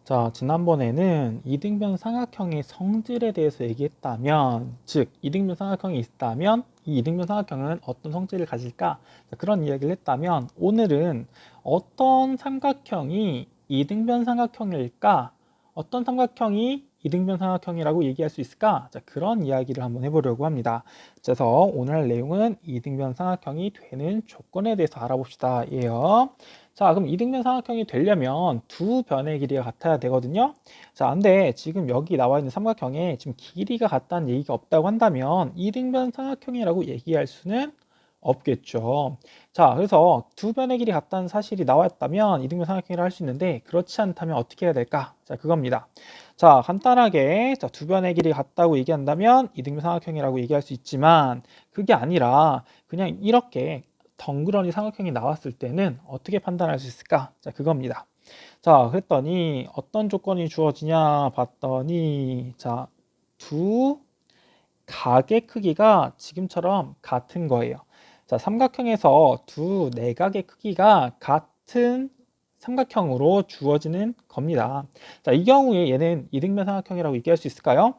자, 지난번에는 이등변 삼각형의 성질에 대해서 얘기했다면, 즉, 이등변 삼각형이 있다면 이 이등변 삼각형은 어떤 성질을 가질까? 자, 그런 이야기를 했다면, 오늘은 어떤 삼각형이 이등변 삼각형일까? 어떤 삼각형이 이등변 삼각형이라고 얘기할 수 있을까? 자, 그런 이야기를 한번 해보려고 합니다. 그래서 오늘 할 내용은 이등변 삼각형이 되는 조건에 대해서 알아봅시다. 예요. 자, 그럼 이등변 삼각형이 되려면 두 변의 길이가 같아야 되거든요. 자, 근데 지금 여기 나와 있는 삼각형에 지금 길이가 같다는 얘기가 없다고 한다면 이등변 삼각형이라고 얘기할 수는 없겠죠. 자, 그래서 두 변의 길이 같다는 사실이 나왔다면 이등변 삼각형이라 할 수 있는데 그렇지 않다면 어떻게 해야 될까? 자, 그겁니다. 자, 간단하게 자, 두 변의 길이 같다고 얘기한다면 이등변 삼각형이라고 얘기할 수 있지만 그게 아니라 그냥 이렇게 덩그러니 삼각형이 나왔을 때는 어떻게 판단할 수 있을까? 자, 그겁니다. 자, 그랬더니 어떤 조건이 주어지냐 봤더니 자, 두 각의 크기가 지금처럼 같은 거예요. 자, 삼각형에서 두 내각의 크기가 같은 삼각형으로 주어지는 겁니다. 자, 이 경우에 얘는 이등변 삼각형이라고 얘기할 수 있을까요?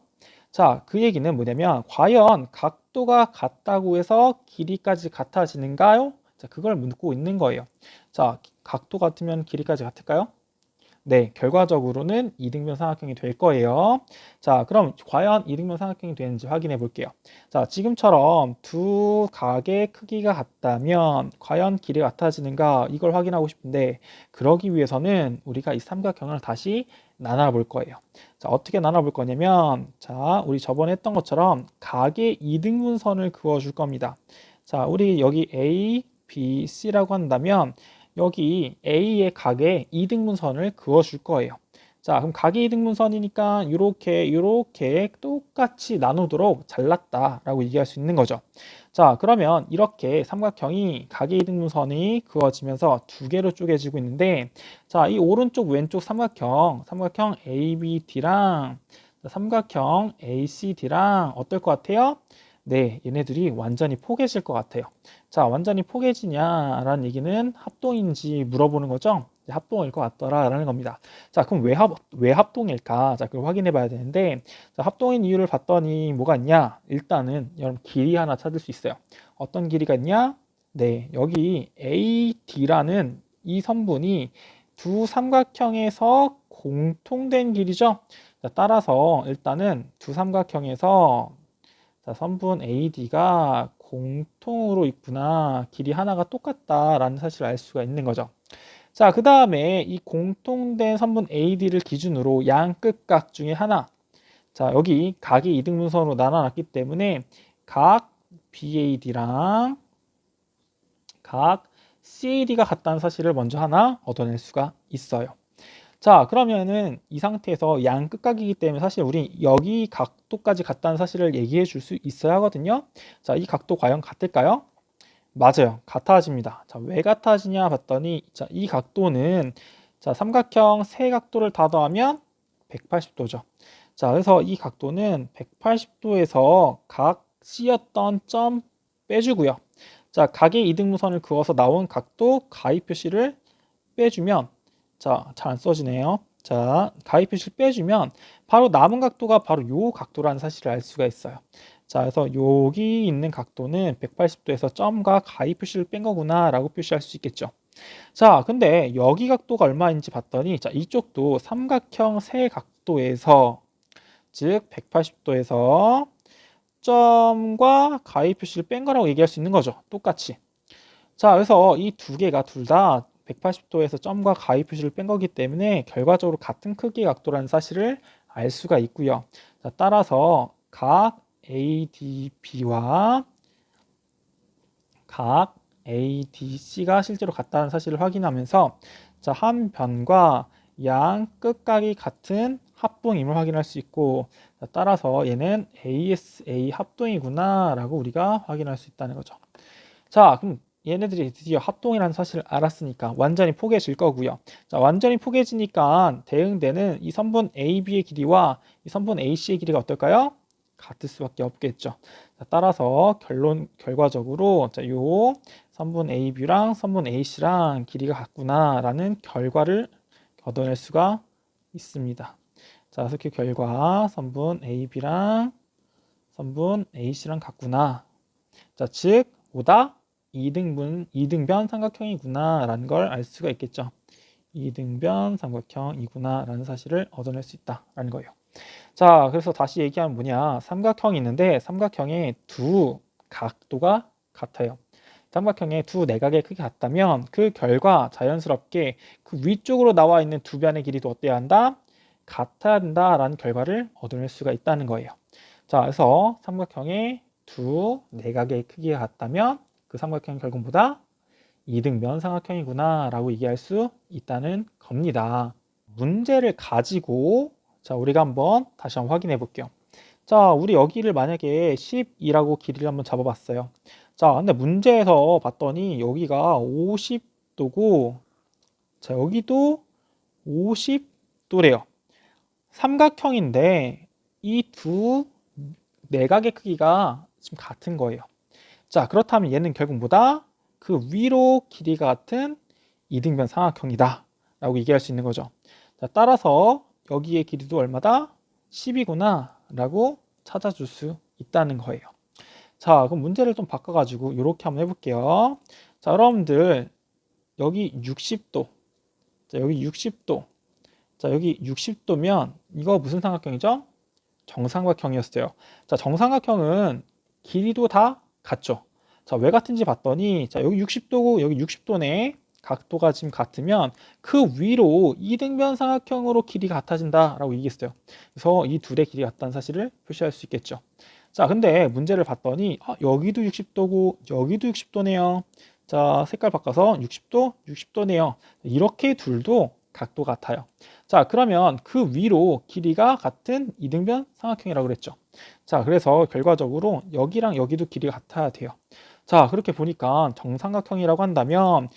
자, 그 얘기는 뭐냐면 과연 각도가 같다고 해서 길이까지 같아지는가요? 자, 그걸 묻고 있는 거예요. 자, 각도 같으면 길이까지 같을까요? 네, 결과적으로는 이등변 삼각형이 될 거예요. 자, 그럼 과연 이등변 삼각형이 되는지 확인해 볼게요. 자, 지금처럼 두 각의 크기가 같다면 과연 길이가 같아지는가 이걸 확인하고 싶은데 그러기 위해서는 우리가 이 삼각형을 다시 나눠 볼 거예요. 자, 어떻게 나눠 볼 거냐면 자, 우리 저번에 했던 것처럼 각의 이등분선을 그어 줄 겁니다. 자, 우리 여기 A, B, C라고 한다면 여기 A의 각에 이등분선을 그어줄 거예요. 자, 그럼 각이 이등분선이니까 이렇게 똑같이 나누도록 잘랐다라고 얘기할 수 있는 거죠. 자, 그러면 이렇게 삼각형이 각의 이등분선이 그어지면서 두 개로 쪼개지고 있는데 자, 이 오른쪽 왼쪽 삼각형 ABD랑 삼각형 ACD랑 어떨 것 같아요? 네, 얘네들이 완전히 포개질 것 같아요. 자, 완전히 포개지냐라는 얘기는 합동인지 물어보는 거죠. 합동일 것 같더라라는 겁니다. 자, 그럼 왜 합동일까? 자, 그걸 확인해 봐야 되는데, 자, 합동인 이유를 봤더니 뭐가 있냐? 일단은 여러분 길이 하나 찾을 수 있어요. 어떤 길이가 있냐? 네, 여기 AD라는 이 선분이 두 삼각형에서 공통된 길이죠. 자, 따라서 일단은 두 삼각형에서 자, 선분 AD가 공통으로 있구나. 길이 하나가 똑같다라는 사실을 알 수가 있는 거죠. 자, 그 다음에 이 공통된 선분 AD를 기준으로 양 끝각 중에 하나. 자, 여기 각이 이등분선으로 나눠놨기 때문에 각 BAD랑 각 CAD가 같다는 사실을 먼저 하나 얻어낼 수가 있어요. 자, 그러면은 이 상태에서 양 끝각이기 때문에 사실 우리 여기 각도까지 같다는 사실을 얘기해 줄 수 있어야 하거든요. 자, 이 각도 과연 같을까요? 맞아요. 같아집니다. 자, 왜 같아지냐 봤더니 자, 이 각도는 자, 삼각형 세 각도를 다 더하면 180도죠. 자, 그래서 이 각도는 180도에서 각 C였던 점 빼주고요. 자, 각의 이등분선을 그어서 나온 각도 가위 표시를 빼주면 자, 잘 안 써지네요. 자, 가위 표시를 빼주면 바로 남은 각도가 바로 요 각도라는 사실을 알 수가 있어요. 자, 그래서 여기 있는 각도는 180도에서 점과 가위 표시를 뺀 거구나 라고 표시할 수 있겠죠. 자, 근데 여기 각도가 얼마인지 봤더니 자, 이쪽도 삼각형 세 각도에서 즉 180도에서 점과 가위 표시를 뺀 거라고 얘기할 수 있는 거죠. 똑같이. 자, 그래서 이 두 개가 둘 다 180도에서 점과 가위 표시를 뺀 거기 때문에 결과적으로 같은 크기의 각도라는 사실을 알 수가 있고요. 자, 따라서 각 ADB와 각 ADC가 실제로 같다는 사실을 확인하면서 자, 한 변과 양 끝각이 같은 합동임을 확인할 수 있고 자, 따라서 얘는 ASA 합동이구나 라고 우리가 확인할 수 있다는 거죠. 자, 그럼 얘네들이 드디어 합동이라는 사실을 알았으니까 완전히 포개질 거고요. 자, 완전히 포개지니까 대응되는 이 선분 AB의 길이와 이 선분 AC의 길이가 어떨까요? 같을 수밖에 없겠죠. 자, 따라서 결과적으로 자, 요 선분 AB랑 선분 AC랑 길이가 같구나라는 결과를 얻어낼 수가 있습니다. 자, 그래서 그 결과 선분 AB랑 선분 AC랑 같구나. 자, 즉 보다 이등변 삼각형이구나 라는 걸 알 수가 있겠죠. 이등변 삼각형이구나 라는 사실을 얻어낼 수 있다라는 거예요. 자, 그래서 다시 얘기하면 뭐냐, 삼각형이 있는데 삼각형의 두 각도가 같아요. 삼각형의 두 내각의 크기가 같다면 그 결과 자연스럽게 그 위쪽으로 나와 있는 두 변의 길이도 어때야 한다? 같아야 된다라는 결과를 얻어낼 수가 있다는 거예요. 자, 그래서 삼각형의 두 내각의 크기가 같다면 그 삼각형이 결국보다 이등변 삼각형이구나 라고 얘기할 수 있다는 겁니다. 문제를 가지고 자, 우리가 한번 다시 한번 확인해 볼게요. 자, 우리 여기를 만약에 12라고 길이를 한번 잡아봤어요. 자, 근데 문제에서 봤더니 여기가 50도고, 자, 여기도 50도래요. 삼각형인데 이 두 내각의 크기가 지금 같은 거예요. 자, 그렇다면 얘는 결국 뭐다? 그 위로 길이가 같은 이등변 삼각형이다 라고 얘기할 수 있는 거죠. 자, 따라서 여기의 길이도 얼마다? 10이구나 라고 찾아줄 수 있다는 거예요. 자, 그럼 문제를 좀 바꿔가지고 이렇게 한번 해볼게요. 자, 여러분들 여기 60도, 자, 여기 60도, 자, 여기 60도면 이거 무슨 삼각형이죠? 정삼각형이었어요. 자, 정삼각형은 길이도 다 같죠. 자, 왜 같은지 봤더니 자, 여기 60도고 여기 60도네. 각도가 지금 같으면 그 위로 이등변 삼각형으로 길이가 같아진다라고 얘기했어요. 그래서 이 둘의 길이가 같다는 사실을 표시할 수 있겠죠. 자, 근데 문제를 봤더니 여기도 60도고 여기도 60도네요. 자, 색깔 바꿔서 60도, 60도네요. 이렇게 둘도 각도 같아요. 자, 그러면 그 위로 길이가 같은 이등변 삼각형이라고 그랬죠. 자, 그래서 결과적으로 여기랑 여기도 길이가 같아야 돼요. 자, 그렇게 보니까 정삼각형이라고 한다면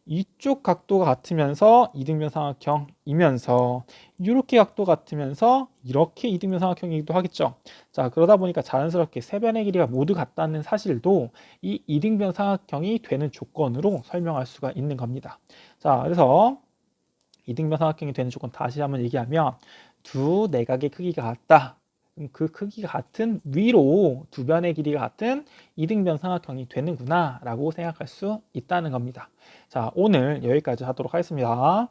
이쪽 각도가 같으면서 이등변 삼각형이면서 이렇게 각도 같으면서 이렇게 이등변 삼각형이기도 하겠죠. 자, 그러다 보니까 자연스럽게 세 변의 길이가 모두 같다는 사실도 이 이등변 삼각형이 되는 조건으로 설명할 수가 있는 겁니다. 자, 그래서 이등변 삼각형이 되는 조건 다시 한번 얘기하면 두 내각의 크기가 같다. 그 크기가 같은 위로 두 변의 길이가 같은 이등변 삼각형이 되는구나 라고 생각할 수 있다는 겁니다. 자, 오늘 여기까지 하도록 하겠습니다.